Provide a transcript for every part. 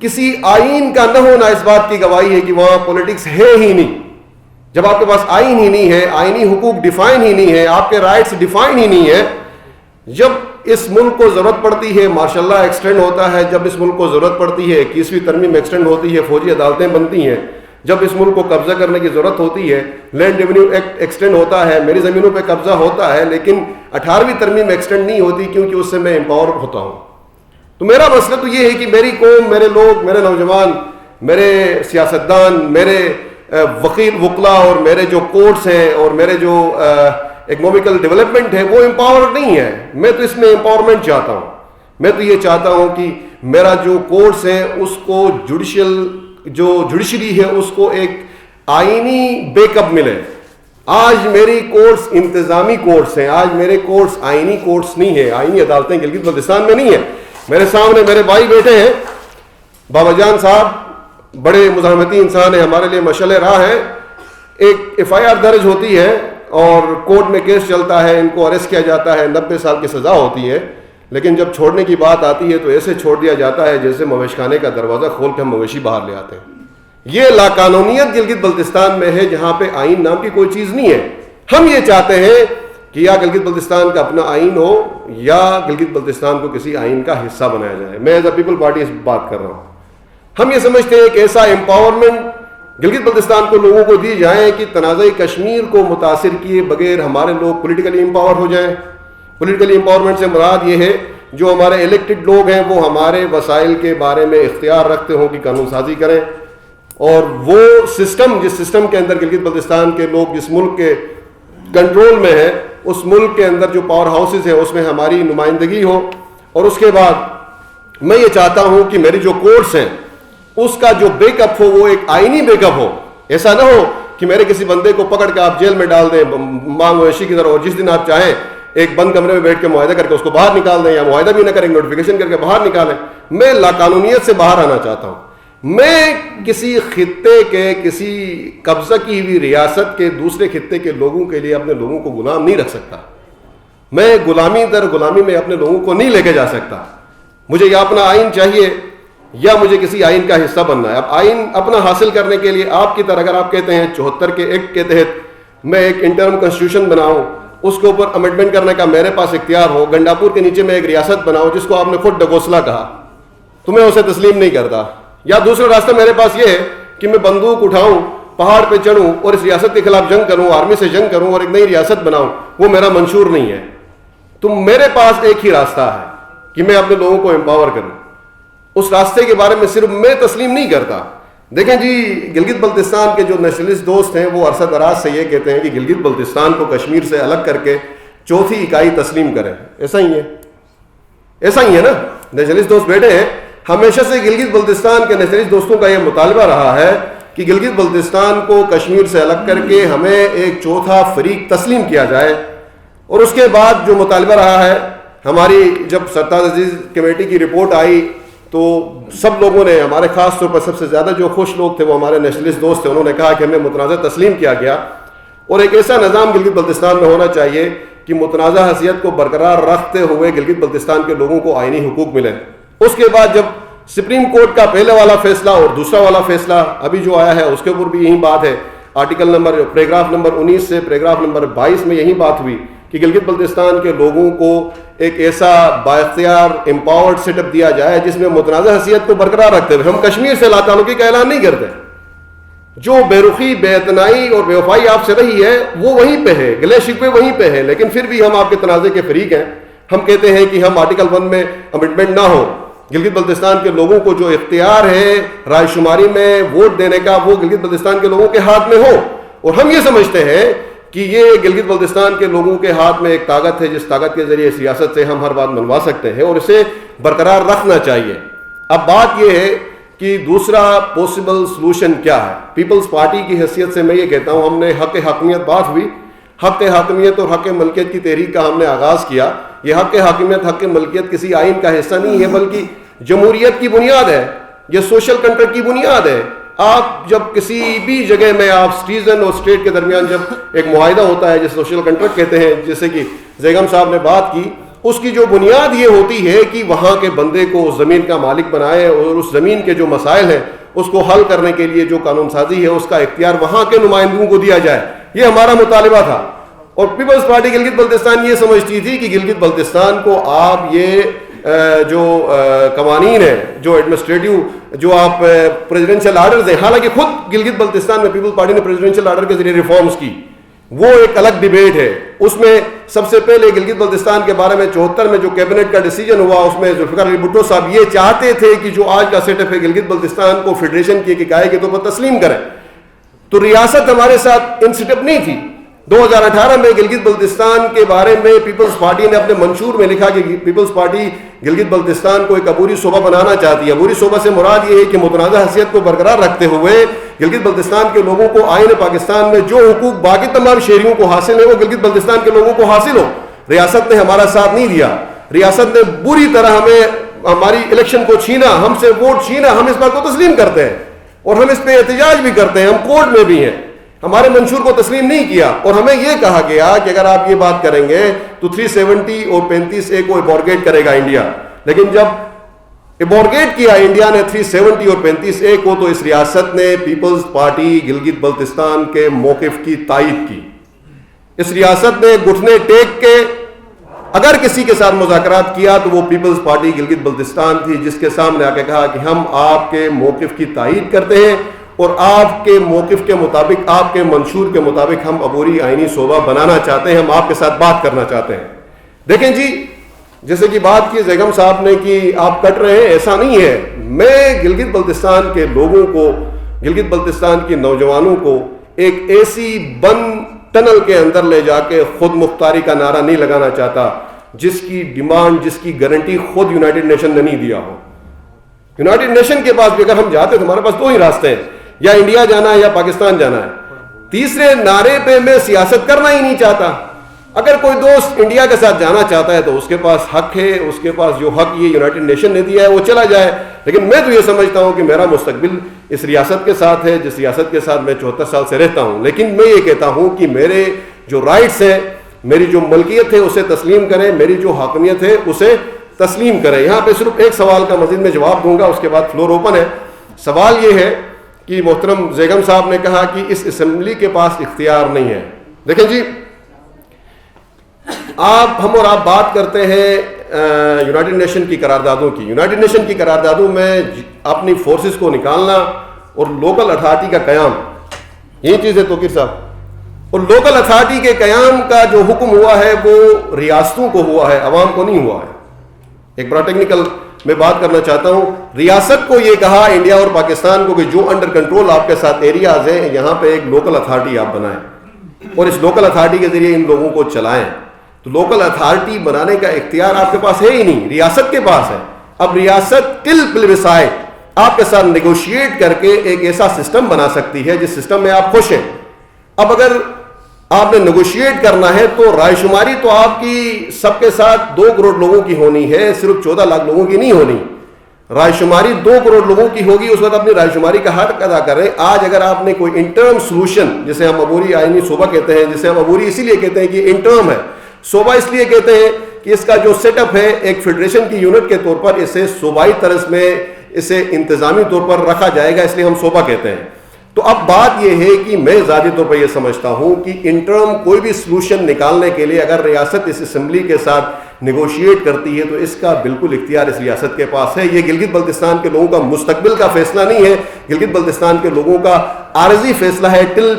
کسی آئین کا نہ ہونا اس بات کی گواہی ہے کہ وہاں پولیٹکس ہے ہی نہیں. جب آپ کے پاس آئین ہی نہیں ہے, آئینی حقوق ڈیفائن ہی نہیں ہے, آپ کے رائٹس ڈیفائن ہی نہیں ہے, جب اس ملک کو ضرورت پڑتی ہے ماشاء اللہ ایکسٹینڈ ہوتا ہے, جب اس ملک کو ضرورت پڑتی ہے 21ویں ترمیم ایکسٹینڈ ہوتی ہے, فوجی عدالتیں بنتی ہیں, جب اس ملک کو قبضہ کرنے کی ضرورت ہوتی ہے لینڈ ریونیو ایکٹ ایکسٹینڈ ہوتا ہے, میری زمینوں پہ قبضہ ہوتا ہے, لیکن 18ویں ترمیم ایکسٹینڈ نہیں ہوتی کیونکہ اس سے میں امپاور ہوتا ہوں. تو میرا مسئلہ تو یہ ہے کہ میری قوم, میرے لوگ, میرے نوجوان, میرے سیاستدان, میرے وکلا اور میرے جو کورٹس ہیں اور میرے جو اکنامیکل ڈیولپمنٹ ہے وہ امپاور نہیں ہے. میں تو اس میں امپاورمنٹ چاہتا ہوں. میں تو یہ چاہتا ہوں کہ میرا جو کورٹس ہے اس کو جوڈیشری ہے اس کو ایک آئینی بیک اپ ملے. آج میری کورٹس انتظامی کورٹس ہیں, آج میرے کورٹس آئینی کورٹس نہیں ہیں, آئینی عدالتیں گلگت بلتستان میں نہیں ہیں. میرے سامنے میرے بھائی بیٹھے ہیں, بابا جان صاحب بڑے مزاحمتی انسان ہیں, ہمارے لیے مشعل راہ ہیں. ایک FIR درج ہوتی ہے اور کورٹ میں کیس چلتا ہے, ان کو اریسٹ کیا جاتا ہے, 90 سال کی سزا ہوتی ہے, لیکن جب چھوڑنے کی بات آتی ہے تو ایسے چھوڑ دیا جاتا ہے جیسے مویش خانے کا دروازہ کھول کے ہم مویشی باہر لے آتے ہیں. یہ لاقانونیت گلگت بلتستان میں ہے جہاں پہ آئین نام کی کوئی چیز نہیں ہے. ہم یہ چاہتے ہیں کہ یا گلگت بلتستان کا اپنا آئین ہو یا گلگت بلتستان کو کسی آئین کا حصہ بنایا جائے. میں ایز اے پیپل پارٹی اس بات کر رہا ہوں. ہم یہ سمجھتے ہیں کہ ایسا امپاورمنٹ گلگت بلتستان کو لوگوں کو دی جائے کہ تنازع کشمیر کو متاثر کیے بغیر ہمارے لوگ پولیٹیکلی امپاور ہو جائیں. پولیٹیکلی امپاورمنٹ سے مراد یہ ہے جو ہمارے الیکٹڈ لوگ ہیں وہ ہمارے وسائل کے بارے میں اختیار رکھتے ہوں کہ قانون سازی کریں, اور وہ سسٹم جس سسٹم کے اندر گلگت بلتستان کے لوگ جس ملک کے کنٹرول میں ہیں اس ملک کے اندر جو پاور ہاؤسز ہیں اس میں ہماری نمائندگی ہو. اور اس کے بعد میں یہ چاہتا ہوں کہ میری جو کورٹس ہیں اس کا جو بیک اپ ہو وہ ایک آئینی بیک اپ ہو. ایسا نہ ہو کہ میرے کسی بندے کو پکڑ کے آپ جیل میں ڈال دیں ماں مویشی کی طرح, اور جس دن آپ چاہیں ایک بند کمرے میں بیٹھ کے معاہدہ کر کے اس کو باہر نکال دیں, یا معاہدہ بھی نہ کریں نوٹیفیکیشن کر کے باہر نکالیں. میں لاقانونیت سے باہر آنا چاہتا ہوں. میں کسی خطے کے کسی قبضہ کی ہوئی ریاست کے دوسرے خطے کے لوگوں کے لیے اپنے لوگوں کو غلام نہیں رکھ سکتا. میں غلامی در غلامی میں اپنے لوگوں کو نہیں لے کے جا سکتا. مجھے یا اپنا آئین چاہیے یا مجھے کسی آئین کا حصہ بننا ہے. اب آئین اپنا حاصل کرنے کے لیے آپ کی طرح اگر آپ کہتے ہیں 74 کے ایکٹ کے تحت میں ایک انٹرم کنسٹیٹیوشن بناؤں, اس کے اوپر امینڈمنٹ کرنے کا میرے پاس اختیار ہو, گنڈاپور کے نیچے میں ایک ریاست بناؤں جس کو آپ نے خود ڈگوسلا کہا, تو میں اسے تسلیم نہیں کرتا. یا دوسرا راستہ میرے پاس یہ ہے کہ میں بندوق اٹھاؤں, پہاڑ پہ چڑھوں اور اس ریاست کے خلاف جنگ کروں, آرمی سے جنگ کروں اور ایک نئی ریاست بناؤں. وہ میرا منشور نہیں ہے. تو میرے پاس ایک ہی راستہ ہے کہ میں اپنے لوگوں کو امپاور کروں. اس راستے کے بارے میں صرف میں تسلیم نہیں کرتا. دیکھیں جی, گلگت بلتستان کے جو نیشنلسٹ دوست ہیں وہ عرصہ دراز سے یہ کہتے ہیں کہ گلگت بلتستان کو کشمیر سے الگ کر کے چوتھی اکائی تسلیم کریں. ایسا ہی ہے, ایسا ہی ہے نا. نیشنلسٹ دوست بیٹھے ہیں, ہمیشہ سے گلگت بلتستان کے نیشنلسٹ دوستوں کا یہ مطالبہ رہا ہے کہ گلگت بلتستان کو کشمیر سے الگ کر کے ہمیں ایک چوتھا فریق تسلیم کیا جائے. اور اس کے بعد جو مطالبہ رہا ہے, ہماری جب سرتاج عزیز کمیٹی کی رپورٹ آئی تو سب لوگوں نے, ہمارے خاص طور پر سب سے زیادہ جو خوش لوگ تھے وہ ہمارے نیشنلسٹ دوست تھے, انہوں نے کہا کہ ہمیں متنازع تسلیم کیا گیا اور ایک ایسا نظام گلگت بلتستان میں ہونا چاہیے کہ متنازع حیثیت کو برقرار رکھتے ہوئے گلگت بلتستان کے لوگوں کو آئینی حقوق ملیں. اس کے بعد جب سپریم کورٹ کا پہلے والا فیصلہ اور دوسرا والا فیصلہ ابھی جو آیا ہے اس کے اوپر بھی یہی بات ہے. آرٹیکل نمبر پیراگراف نمبر 19 سے پیراگراف نمبر 22 میں یہی بات ہوئی کہ گلگت بلتستان کے لوگوں کو ایک ایسا بااختیار امپاورڈ سیٹ اپ دیا جائے جس میں متنازع حیثیت کو برقرار رکھتے ہوئے ہم کشمیر سے لا تعلقی کا اعلان نہیں کرتے. جو بے رخی, بے اعتنائی اور بے وفائی آپ سے رہی ہے وہ وہیں پہ ہے, گلے شکوے وہیں پہ ہے, لیکن پھر بھی ہم آپ کے تنازع کے فریق ہیں. ہم کہتے ہیں کہ ہم آرٹیکل 1 میں امینڈمنٹ نہ ہو. گلگت بلتستان کے لوگوں کو جو اختیار ہے رائے شماری میں ووٹ دینے کا وہ گلگت بلتستان کے لوگوں کے ہاتھ میں ہو. اور ہم یہ سمجھتے ہیں کہ یہ گلگت بلتستان کے لوگوں کے ہاتھ میں ایک طاقت ہے جس طاقت کے ذریعے سیاست سے ہم ہر بات منوا سکتے ہیں اور اسے برقرار رکھنا چاہیے. اب بات یہ ہے کہ دوسرا پاسبل سلوشن کیا ہے. پیپلز پارٹی کی حیثیت سے میں یہ کہتا ہوں, ہم نے حق حاکمیت بات ہوئی, حق حاکمیت اور حق ملکیت کی تحریک کا ہم نے آغاز کیا. یہ حق حاکمیت, حق ملکیت کسی آئین کا حصہ نہیں ہے بلکہ جمہوریت کی بنیاد ہے, یہ سوشل کنٹریکٹ کی بنیاد ہے. آپ جب کسی بھی جگہ میں آپ سٹیزن اور اسٹیٹ کے درمیان جب ایک معاہدہ ہوتا ہے جسے سوشل کنٹریکٹ کہتے ہیں, جیسے کہ زیگم صاحب نے بات کی اس کی جو بنیاد یہ ہوتی ہے کہ وہاں کے بندے کو اس زمین کا مالک بنائے اور اس زمین کے جو مسائل ہیں اس کو حل کرنے کے لیے جو قانون سازی ہے اس کا اختیار وہاں کے نمائندوں کو دیا جائے. یہ ہمارا مطالبہ تھا. اور پیپلز پارٹی گلگت بلتستان یہ سمجھتی تھی کہ گلگت بلتستان کو آپ یہ جو قوانین ہیں, جو ایڈمنسٹریٹو, جو آپ پریزیڈنشل آرڈرز ہیں, حالانکہ خود گلگت بلتستان میں پیپلز پارٹی نے پریزیڈنشل آرڈر کے ذریعے ریفارمز کی, وہ ایک الگ ڈیبیٹ ہے. اس میں سب سے پہلے گلگت بلتستان کے بارے میں 74 میں جو کیبنٹ کا ڈیسیجن ہوا, اس میں ذوالفقار علی بھٹو صاحب یہ چاہتے تھے کہ جو آج کا سیٹ اپ ہے گلگت بلتستان کو فیڈریشن کی اکائی کے طور پر تسلیم کریں. تو ریاست ہمارے ساتھ ان سیٹ اپ نہیں تھی. 2018 میں گلگت بلتستان کے بارے میں پیپلز پارٹی نے اپنے منشور میں لکھا کہ پیپلز پارٹی گلگت بلتستان کو ایک عبوری صوبہ بنانا چاہتی ہے. عبوری صوبہ سے مراد یہ ہے کہ متنازع حیثیت کو برقرار رکھتے ہوئے گلگت بلتستان کے لوگوں کو آئین پاکستان میں جو حقوق باقی تمام شہریوں کو حاصل ہے وہ گلگت بلتستان کے لوگوں کو حاصل ہو. ریاست نے ہمارا ساتھ نہیں دیا. ریاست نے بری طرح ہماری الیکشن کو چھینا, ہم سے ووٹ چھینا. ہم اس بات کو تسلیم کرتے ہیں اور ہم اس پہ احتجاج بھی کرتے ہیں, ہم کورٹ میں بھی ہیں. ہمارے منشور کو تسلیم نہیں کیا اور ہمیں یہ کہا گیا کہ اگر آپ یہ بات کریں گے تو 370 اور 35A کو ایبورگیٹ کرے گا انڈیا. لیکن جب ایبورگیٹ کیا انڈیا نے 370 اور 35A کو, تو اس ریاست نے پیپلز پارٹی گلگت بلتستان کے موقف کی تائید کی. اس ریاست نے گھٹنے ٹیک کے اگر کسی کے ساتھ مذاکرات کیا تو وہ پیپلز پارٹی گلگت بلتستان تھی, جس کے سامنے آ کے کہا کہ ہم آپ کے موقف کی تائید کرتے ہیں اور آپ کے موقف کے مطابق, آپ کے منشور کے مطابق ہم عبوری آئینی صوبہ بنانا چاہتے ہیں, ہم آپ کے ساتھ بات کرنا چاہتے ہیں. دیکھیں جی, جیسے کہ بات کی زیگم صاحب نے کہ آپ کٹ رہے ہیں, ایسا نہیں ہے. میں گلگت بلتستان کے لوگوں کو, گلگت بلتستان کے نوجوانوں کو ایک ایسی بند ٹنل کے اندر لے جا کے خود مختاری کا نعرہ نہیں لگانا چاہتا جس کی ڈیمانڈ, جس کی گارنٹی خود یونائٹڈ نیشن نے نہیں دیا ہو. یونائٹڈ نیشن کے پاس بھی اگر ہم جاتے تو ہمارے پاس 2 ہی راستے ہیں, یا انڈیا جانا ہے یا پاکستان جانا ہے. تیسرے نعرے پہ میں سیاست کرنا ہی نہیں چاہتا. اگر کوئی دوست انڈیا کے ساتھ جانا چاہتا ہے تو اس کے پاس حق ہے, اس کے پاس جو حق یہ یونائٹڈ نیشن نے دیا ہے وہ چلا جائے. لیکن میں تو یہ سمجھتا ہوں کہ میرا مستقبل اس ریاست کے ساتھ ہے, جس ریاست کے ساتھ میں 74 سال سے رہتا ہوں. لیکن میں یہ کہتا ہوں کہ میرے جو رائٹس ہیں, میری جو ملکیت ہے اسے تسلیم کریں, میری جو حاکمیت ہے اسے تسلیم کریں. یہاں پہ صرف ایک سوال کا مزید میں جواب دوں گا, اس کے بعد فلور اوپن ہے. سوال یہ ہے کہ محترم زیگم صاحب نے کہا کہ اس اسمبلی کے پاس اختیار نہیں ہے. دیکھیں جی, ہم اور آپ بات کرتے ہیں یونائٹڈ نیشن کی قراردادوں کی. یونائٹڈ نیشن کی قراردادوں میں اپنی فورسز کو نکالنا اور لوکل اتھارٹی کا قیام, یہی چیز ہے توقیر صاحب. اور لوکل اتھارٹی کے قیام کا جو حکم ہوا ہے وہ ریاستوں کو ہوا ہے, عوام کو نہیں ہوا ہے. ایک بڑا ٹیکنیکل میں بات کرنا چاہتا ہوں. ریاست کو یہ کہا انڈیا اور پاکستان کو کہ جو انڈر کنٹرول آپ کے ساتھ ایریاز ہیں یہاں پہ ایک لوکل اتھارٹی آپ بنائیں اور اس لوکل اتھارٹی کے ذریعے ان لوگوں کو چلائیں. تو لوکل اتھارٹی بنانے کا اختیار آپ کے پاس ہے ہی نہیں, ریاست کے پاس ہے. اب ریاست ٹل پلوسائے آپ کے ساتھ نیگوشیٹ کر کے ایک ایسا سسٹم بنا سکتی ہے جس سسٹم میں آپ خوش ہیں. اب اگر آپ نے نیگوشیٹ کرنا ہے تو رائے شماری تو آپ کی سب کے ساتھ 2 کروڑ لوگوں کی ہونی ہے, صرف 14 لاکھ لوگوں کی نہیں ہونی. رائے شماری 2 کروڑ لوگوں کی ہوگی, اس وقت اپنی رائے شماری کا حق ادا کریں. آج اگر آپ نے کوئی انٹرم سولوشن, جسے ہم عبوری آئینی صوبہ کہتے ہیں, جسے ہم عبوری اسی لیے کہتے ہیں کہ انٹرم ہے, صوبہ اس لیے کہتے ہیں کہ اس کا جو سیٹ اپ ہے ایک فیڈریشن کی یونٹ کے طور پر اسے صوبائی طرز میں اسے انتظامی طور پر رکھا جائے گا, اس لیے ہم صوبہ کہتے ہیں. تو اب بات یہ ہے کہ میں ذاتی طور پر یہ سمجھتا ہوں کہ انٹرم کوئی بھی سلوشن نکالنے کے لیے اگر ریاست اس اسمبلی کے ساتھ نیگوشیٹ کرتی ہے تو اس کا بالکل اختیار اس ریاست کے پاس ہے. یہ گلگت بلتستان کے لوگوں کا مستقبل کا فیصلہ نہیں ہے, گلگت بلتستان کے لوگوں کا عارضی فیصلہ ہے. ٹل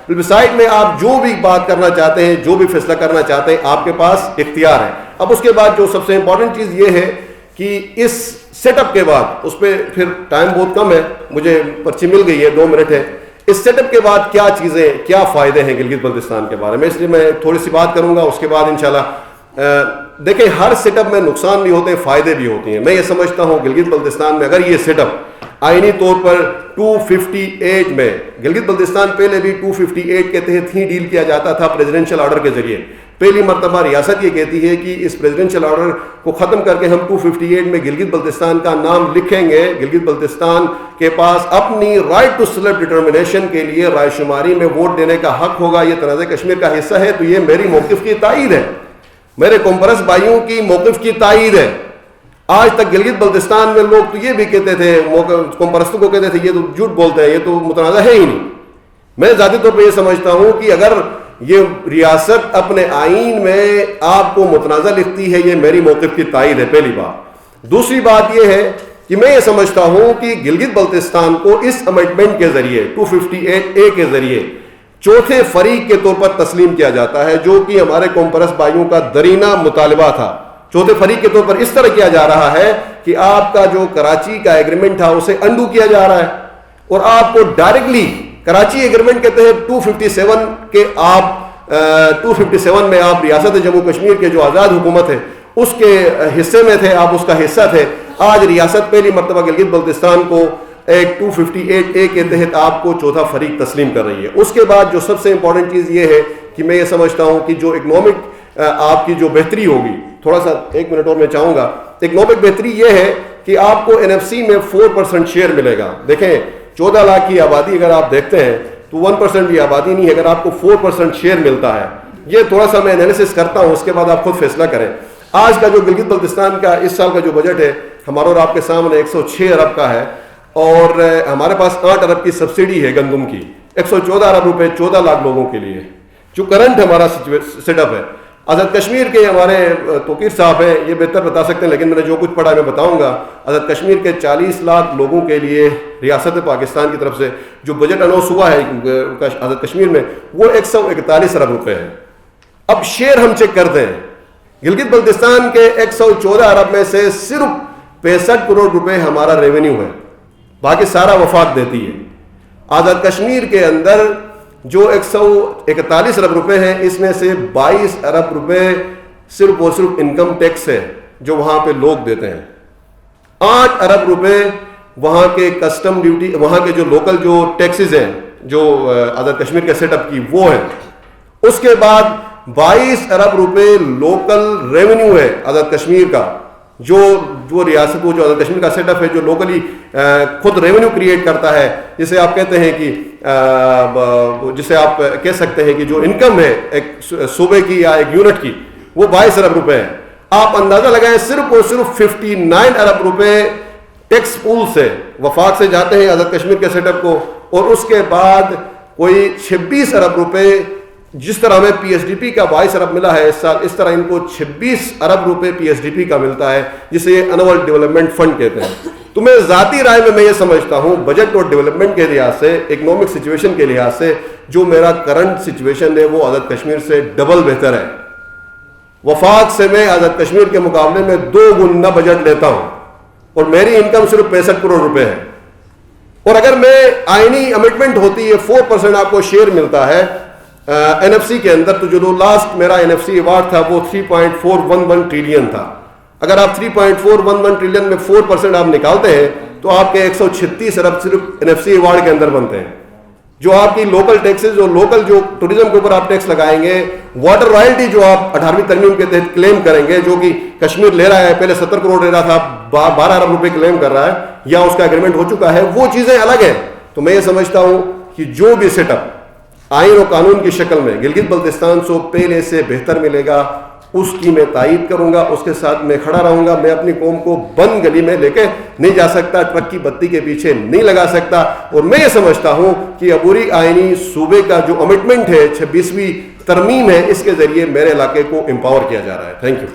پلبسائٹ میں آپ جو بھی بات کرنا چاہتے ہیں, جو بھی فیصلہ کرنا چاہتے ہیں, آپ کے پاس اختیار ہے. اب اس کے بعد جو سب سے امپورٹنٹ چیز یہ ہے کہ اس سیٹ اپ کے بعد, اس پہ پھر ٹائم بہت کم ہے, مجھے پرچی مل گئی ہے 2 منٹ ہے, اس سیٹ اپ کے بعد کیا چیزیں, کیا فائدے ہیں گلگت بلتستان کے بارے میں, اس لیے میں تھوڑی سی بات کروں گا. اس کے بعد انشاءاللہ دیکھیں ہر سیٹ اپ میں نقصان بھی ہوتے ہیں, فائدے بھی ہوتے ہیں. میں یہ سمجھتا ہوں گلگت بلتستان میں اگر یہ سیٹ اپ آئینی طور پر 258 میں, گلگت بلتستان پہلے بھی 258 کے تحت ہی ڈیل کیا جاتا تھا پریزیڈنشل آرڈر کے ذریعے. پہلی مرتبہ ریاست یہ کہتی ہے کہ اس پریزیڈنشل آرڈر کو ختم کر کے ہم 258 میں گلگت بلتستان کا نام لکھیں گے. گلگت بلتستان کے پاس اپنی رائٹ ٹو سیلف ڈٹرمنیشن کے لیے رائے شماری میں ووٹ دینے کا حق ہوگا, یہ تنازع کشمیر کا حصہ ہے. تو یہ میری موقف کی تائید ہے. میرے کمپرس بھائیوں کی موقف کی تائید ہے. آج تک گلگت بلتستان میں لوگ تو یہ بھی کہتے تھے, کمپرستوں کو کہتے تھے یہ تو جھوٹ بولتے ہیں, یہ تو متنازع ہے ہی نہیں. میں ذاتی طور پہ یہ سمجھتا ہوں کہ اگر یہ ریاست اپنے آئین میں آپ کو متنازع لکھتی ہے, یہ میری موقف کی تائید ہے, پہلی بات. دوسری بات یہ ہے کہ میں یہ سمجھتا ہوں کہ گلگت بلتستان کو اس امنڈمنٹ کے ذریعے 258A کے ذریعے چوتھے فریق کے طور پر تسلیم کیا جاتا ہے, جو کہ ہمارے کمپرس بھائیوں کا درینہ مطالبہ تھا. چوتھے فریق کے طور پر اس طرح کیا جا رہا ہے کہ آپ کا جو کراچی کا ایگریمنٹ تھا اسے انڈو کیا جا رہا ہے, اور آپ کو ڈائریکٹلی کراچی ایگریمنٹ کے تحت 257 کے آپ 257 میں آپ ریاست جموں کشمیر کے جو آزاد حکومت ہے اس کے حصے میں تھے, آپ اس کا حصہ تھے. آج ریاست پہلی مرتبہ گلگت بلتستان کو ایک 258A کے تحت آپ کو چوتھا فریق تسلیم کر رہی ہے. اس کے بعد جو سب سے امپورٹنٹ چیز یہ ہے کہ میں یہ سمجھتا ہوں کہ جو اکنامک آپ کی جو بہتری ہوگی, تھوڑا سا 1 منٹ اور میں چاہوں گا, اکنامک بہتری یہ ہے کہ آپ کو NFC میں 4% شیئر ملے گا. دیکھیں 14 لاکھ کی آبادی اگر آپ دیکھتے ہیں تو 1% بھی آبادی نہیں ہے, اگر آپ کو 4% شیئر ملتا ہے. یہ تھوڑا سا میں انالیسس کرتا ہوں, اس کے بعد آپ خود فیصلہ کریں. آج کا جو گلگت بلتستان کا اس سال کا جو بجٹ ہے ہمارا اور آپ کے سامنے 106 ارب کا ہے, اور ہمارے پاس 8 ارب کی سبسڈی ہے گندم کی, 114 ارب روپے 14 لاکھ لوگوں کے لیے, جو کرنٹ ہمارا سیٹ اپ ہے. آزاد کشمیر کے ہمارے توقیر صاحب ہیں, یہ بہتر بتا سکتے ہیں, لیکن میں نے جو کچھ پڑھا میں بتاؤں گا. آزاد کشمیر کے 40 لاکھ لوگوں کے لیے ریاست پاکستان کی طرف سے جو بجٹ اناؤنس ہوا ہے آزاد کشمیر میں وہ 141 ارب روپے ہے. اب شیئر ہم چیک کرتے ہیں, گلگت بلتستان کے 114 ارب میں سے صرف 65 کروڑ روپے ہمارا ریونیو ہے, باقی سارا وفاق دیتی ہے. آزاد کشمیر کے اندر جو 141 ارب روپے ہیں اس میں سے 22 ارب روپے صرف اور صرف انکم ٹیکس ہے جو وہاں پہ لوگ دیتے ہیں. 8 ارب روپے وہاں کے کسٹم ڈیوٹی, وہاں کے جو لوکل جو ٹیکسز ہیں جو آزاد کشمیر کے سیٹ اپ کی وہ ہیں. اس کے بعد 22 ارب روپے لوکل ریونیو ہے آزاد کشمیر کا, جو ریاست وہ جو آزاد کشمیر کا سیٹ اپ ہے جو لوکلی خود ریونیو کریٹ کرتا ہے, جسے آپ کہتے ہیں کہ جسے آپ کہہ سکتے ہیں کہ جو انکم ہے ایک صوبے کی یا ایک یونٹ کی, وہ 22 ارب روپے ہے. آپ اندازہ لگائیں صرف اور صرف 59 ارب روپے ٹیکس پول سے وفاق سے جاتے ہیں آزاد کشمیر کے سیٹ اپ کو, اور اس کے بعد کوئی 26 ارب روپے, جس طرح ہمیں PSDP کا 22 ارب ملا ہے اس سال, اس طرح ان کو 26 ارب روپے PSDP کا ملتا ہے, جسے انول ڈیولپمنٹ فنڈ کہتے ہیں. تو میں ذاتی رائے میں یہ سمجھتا ہوں بجٹ اور ڈیولپمنٹ کے لحاظ سے, اکنامک سچویشن کے لحاظ سے, جو میرا کرنٹ سچویشن ہے وہ آزاد کشمیر سے ڈبل بہتر ہے. وفاق سے میں آزاد کشمیر کے مقابلے میں 2 گنا بجٹ لیتا ہوں, اور میری انکم صرف 65 کروڑ روپے ہے. اور اگر میں آئینی امنڈمنٹ ہوتی ہے 4% آپ کو شیئر ملتا ہے NFC کے اندر, تو جو لاسٹ میرا NFC ایوارڈ تھا وہ 3.411 ٹریلین تھا. اگر آپ 3.411 ٹریلین میں 4% آپ نکالتے ہیں تو آپ کے 136 ارب صرف NFC ایوارڈ کے اندر بنتے ہیں. جو آپ کی لوکل ٹیکسز اور لوکل جو ٹوریزم کے اوپر آپ ٹیکس لگائیں گے, واٹر رائلٹی جو آپ 18ویں ترمیم کے تحت کلیم کریں گے, جو کہ کشمیر لے رہا ہے, پہلے 70 کروڑ لے رہا تھا, 12 ارب روپے کلیم کر رہا ہے, یا اس کا ایگریمنٹ ہو چکا ہے, وہ چیزیں الگ ہیں. تو میں یہ سمجھتا ہوں کہ جو بھی سیٹ اپ آئین و قانون کی شکل میں گلگت بلتستان سے پہلے سے بہتر ملے گا, اس کی میں تائید کروں گا, اس کے ساتھ میں کھڑا رہوں گا. میں اپنی قوم کو بند گلی میں لے کے نہیں جا سکتا, ٹرک کی بتی کے پیچھے نہیں لگا سکتا. اور میں یہ سمجھتا ہوں کہ عبوری آئینی صوبے کا جو امنڈمنٹ ہے 26ویں ترمیم ہے, اس کے ذریعے میرے علاقے کو امپاور کیا جا رہا ہے. Thank you.